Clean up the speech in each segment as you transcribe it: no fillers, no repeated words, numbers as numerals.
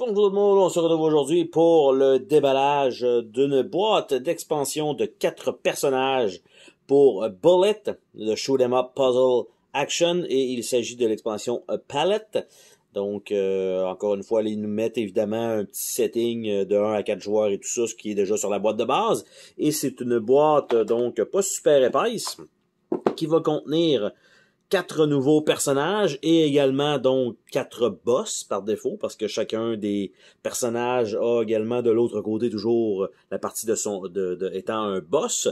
Bonjour tout le monde, on se retrouve aujourd'hui pour le déballage d'une boîte d'expansion de 4 personnages pour Bullet, le Shoot 'em Up Puzzle Action, et il s'agit de l'expansion Palette. Donc, encore une fois, ils nous mettent évidemment un petit setting de 1 à 4 joueurs et tout ça, ce qui est déjà sur la boîte de base. Et c'est une boîte, donc, pas super épaisse, qui va contenir 4 nouveaux personnages et également donc 4 boss par défaut, parce que chacun des personnages a également de l'autre côté toujours la partie de étant un boss.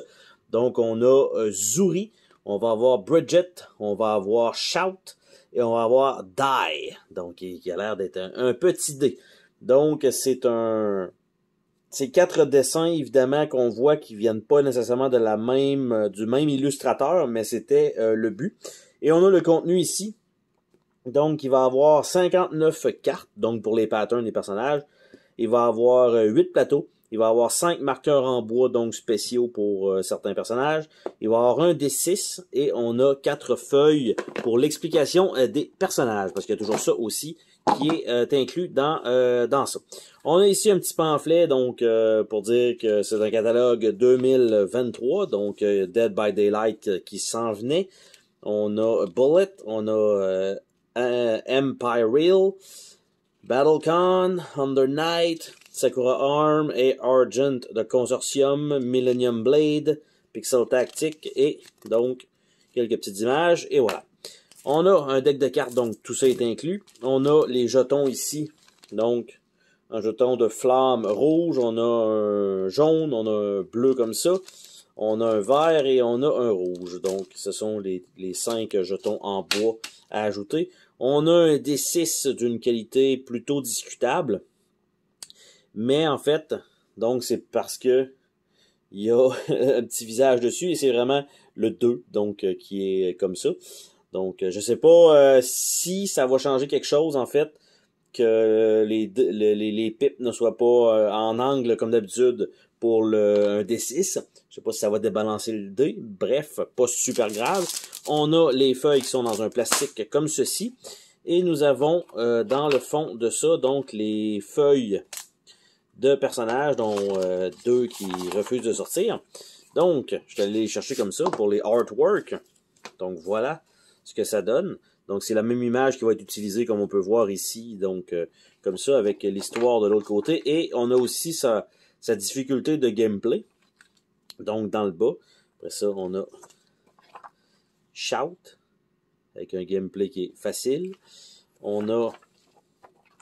Donc on a Zuri, on va avoir Bridget, on va avoir Shout et on va avoir Die, donc qui a l'air d'être un petit dé. Donc c'est 4 dessins, évidemment, qu'on voit qui viennent pas nécessairement de du même illustrateur, mais c'était le but. Et on a le contenu ici. Donc, il va avoir 59 cartes, donc pour les patterns des personnages. Il va avoir 8 plateaux. Il va avoir 5 marqueurs en bois, donc spéciaux pour certains personnages. Il va avoir un D6 et on a 4 feuilles pour l'explication des personnages, parce qu'il y a toujours ça aussi qui est inclus dans ça. On a ici un petit pamphlet, donc pour dire que c'est un catalogue 2023, donc Dead by Daylight qui s'en venait. On a Bullet, on a Empire Real, BattleCon, Under Night, Sakura Arm et Argent de Consortium, Millennium Blade, Pixel Tactic et donc quelques petites images et voilà. On a un deck de cartes, donc tout ça est inclus. On a les jetons ici, donc un jeton de flamme rouge, on a un jaune, on a un bleu comme ça. On a un vert et on a un rouge. Donc, ce sont les 5 jetons en bois à ajouter. On a un D6 d'une qualité plutôt discutable. Mais en fait, donc c'est parce que il y a un petit visage dessus et c'est vraiment le 2 donc qui est comme ça. Donc, je sais pas si ça va changer quelque chose en fait, que les pipes ne soient pas en angle comme d'habitude pour un D6. Je sais pas si ça va débalancer le dé. Bref, pas super grave. On a les feuilles qui sont dans un plastique comme ceci. Et nous avons dans le fond de ça, donc les feuilles de personnages, dont 2 qui refusent de sortir. Donc, je suis allé les chercher comme ça pour les artworks. Donc voilà ce que ça donne. Donc c'est la même image qui va être utilisée comme on peut voir ici. Donc comme ça avec l'histoire de l'autre côté. Et on a aussi sa difficulté de gameplay. Donc dans le bas. Après ça on a Shout. Avec un gameplay qui est facile. On a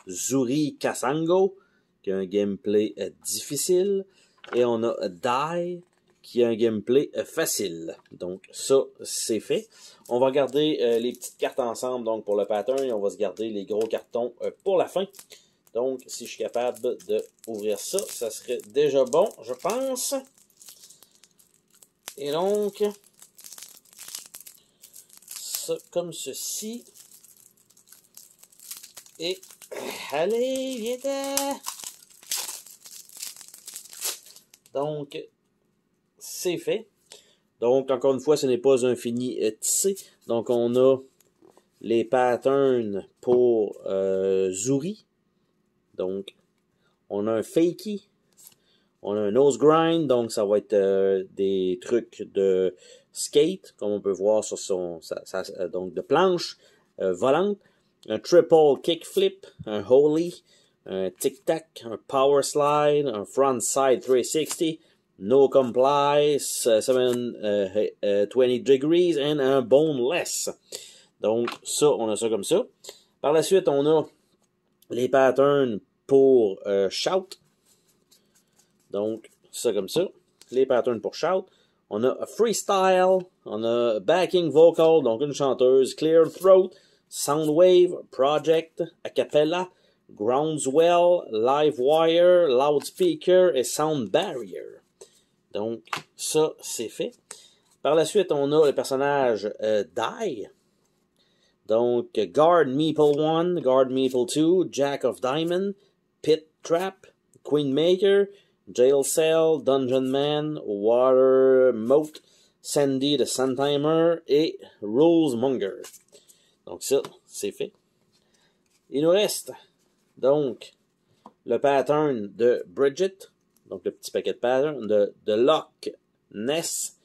Zuri Kasango. Qui a un gameplay difficile. Et on a Die. Qui a un gameplay facile. Donc ça, c'est fait. On va regarder les petites cartes ensemble donc pour le pattern et on va se garder les gros cartons pour la fin. Donc, si je suis capable d'ouvrir ça, ça serait déjà bon, je pense. Et donc, ça comme ceci. Et, allez, viens-t'en! Donc, c'est fait. Donc, encore une fois, ce n'est pas un fini tissé. Donc, on a les patterns pour Zuri. Donc, on a un Fakey. On a un Nose Grind. Donc, ça va être des trucs de skate, comme on peut voir sur donc de planche volante. Un Triple Kickflip. Un Holy. Un Tic Tac. Un Power Slide. Un Front Side 360. No Comply, 720 degrees, and un boneless. Donc, ça, on a ça comme ça. Par la suite, on a les patterns pour Shout. Donc, ça comme ça. Les patterns pour Shout. On a Freestyle. On a Backing Vocal, donc une chanteuse. Clear Throat. Soundwave. Project. Acapella. Groundswell. Livewire. Loudspeaker et Sound Barrier. Donc, ça, c'est fait. Par la suite, on a le personnage Die. Donc, Guard Meeple 1, Guard Meeple 2, Jack of Diamond, Pit Trap, Queen Maker, Jail Cell, Dungeon Man, Water Moat, Sandy the Suntimer et Rules Monger. Donc, ça, c'est fait. Il nous reste, donc, le pattern de Bridget, donc le petit paquet de patterns, de Loch Ness,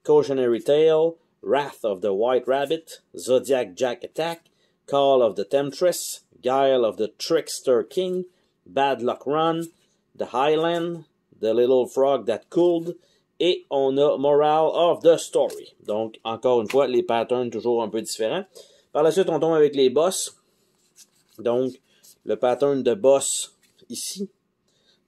Cautionary Tale, Wrath of the White Rabbit, Zodiac Jack Attack, Call of the Temptress, Guile of the Trickster King, Bad Luck Run, The Highland, The Little Frog That Cooled, et on a Moral of the Story. Donc, encore une fois, les patterns toujours un peu différents. Par la suite, on tombe avec les boss. Donc, le pattern de boss ici.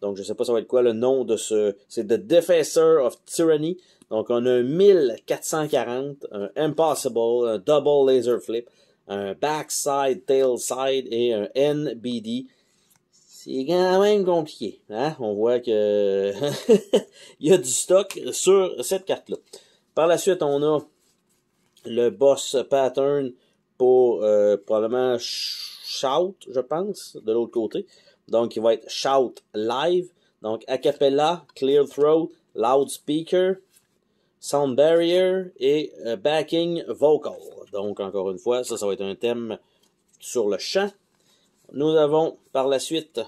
Donc, je ne sais pas ça va être quoi le nom de ce... C'est The Defacer of Tyranny. Donc, on a un 1440, un Impossible, un Double Laser Flip, un Backside, Tailside et un NBD. C'est quand même compliqué. Hein? On voit que il y a du stock sur cette carte-là. Par la suite, on a le boss pattern pour probablement Shout, je pense, de l'autre côté. Donc, il va être Shout Live. Donc, Acapella, Clear Throat, Loudspeaker, Sound Barrier et Backing Vocal. Donc, encore une fois, ça va être un thème sur le chant. Nous avons par la suite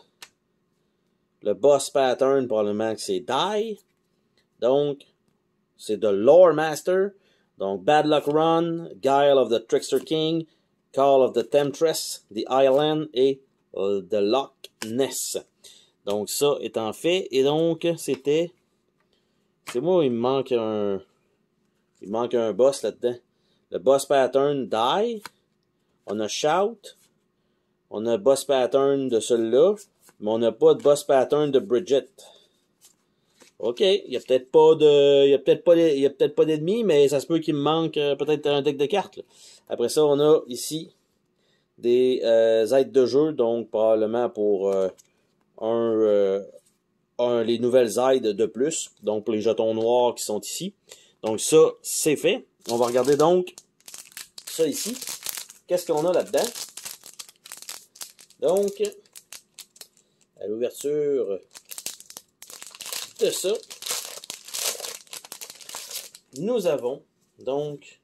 le boss pattern, probablement que c'est Die. Donc, c'est de Lore Master. Donc, Bad Luck Run, Guile of the Trickster King, Call of the Temptress, The Island et The Loch Ness. Donc, ça étant fait. Et donc, c'était... C'est moi, il me manque un... Il manque un boss là-dedans. Le boss pattern Die. On a Shout. On a boss pattern de celui-là. Mais on n'a pas de boss pattern de Bridget. OK. Il n'y a peut-être pas de. Il y a peut-être pas d'ennemis, mais ça se peut qu'il me manque peut-être un deck de cartes. Là. Après ça, on a ici des aides de jeu. Donc, probablement pour les nouvelles aides de plus. Donc, pour les jetons noirs qui sont ici. Donc, ça, c'est fait. On va regarder donc ça ici. Qu'est-ce qu'on a là-dedans? Donc, à l'ouverture de ça, nous avons donc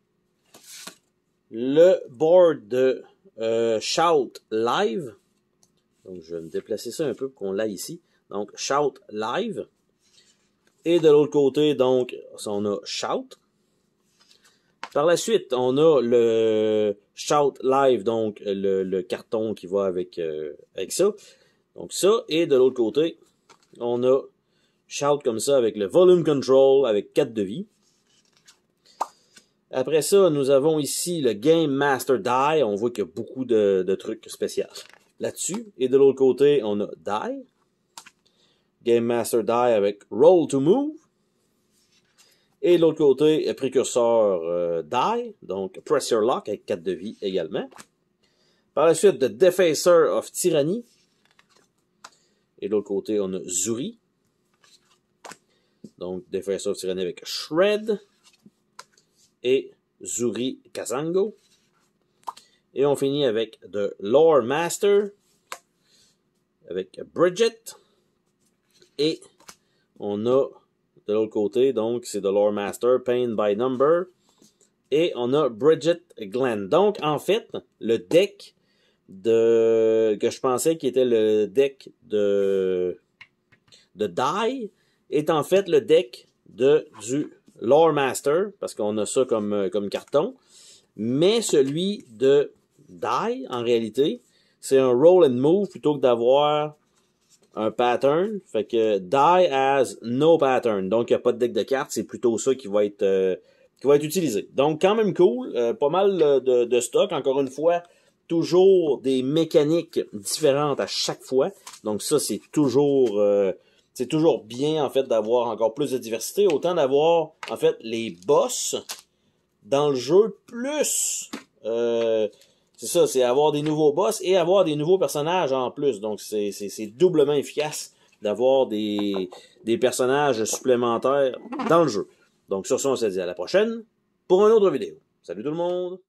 le board de Shout Live. Donc, je vais me déplacer ça un peu pour qu'on l'aille ici. Donc, Shout Live. Et de l'autre côté, donc, on a Shout. Par la suite, on a le Shout Live, donc le carton qui va avec ça. Donc ça, et de l'autre côté, on a Shout comme ça avec le Volume Control avec 4 de vie. Après ça, nous avons ici le Game Master Die. On voit qu'il y a beaucoup de trucs spéciaux là-dessus. Et de l'autre côté, on a Die. Game Master Die avec Roll to Move. Et de l'autre côté, précurseur Die, donc Pressure Lock avec 4 de vie également. Par la suite, The Defacer of Tyranny. Et de l'autre côté, on a Zuri. Donc, Defacer of Tyranny avec Shred. Et Zuri Kazango. Et on finit avec The Lore Master. Avec Bridget. Et on a de l'autre côté, donc c'est The Lore Master, Pain by Number. Et on a Bridget Glenn. Donc, en fait, le deck que je pensais qui était le deck de Die est en fait le deck du Lore Master, parce qu'on a ça comme carton. Mais celui de Die, en réalité, c'est un Roll and Move plutôt que d'avoir un pattern. Fait que Die has no pattern. Donc, il n'y a pas de deck de cartes. C'est plutôt ça qui va être utilisé. Donc, quand même cool. Pas mal de stock. Encore une fois, toujours des mécaniques différentes à chaque fois. Donc, ça, c'est toujours bien, en fait, d'avoir encore plus de diversité. Autant d'avoir, en fait, les boss dans le jeu, plus... c'est ça, c'est avoir des nouveaux boss et avoir des nouveaux personnages en plus. Donc, c'est doublement efficace d'avoir des personnages supplémentaires dans le jeu. Donc, sur ça, on se dit à la prochaine pour une autre vidéo. Salut tout le monde!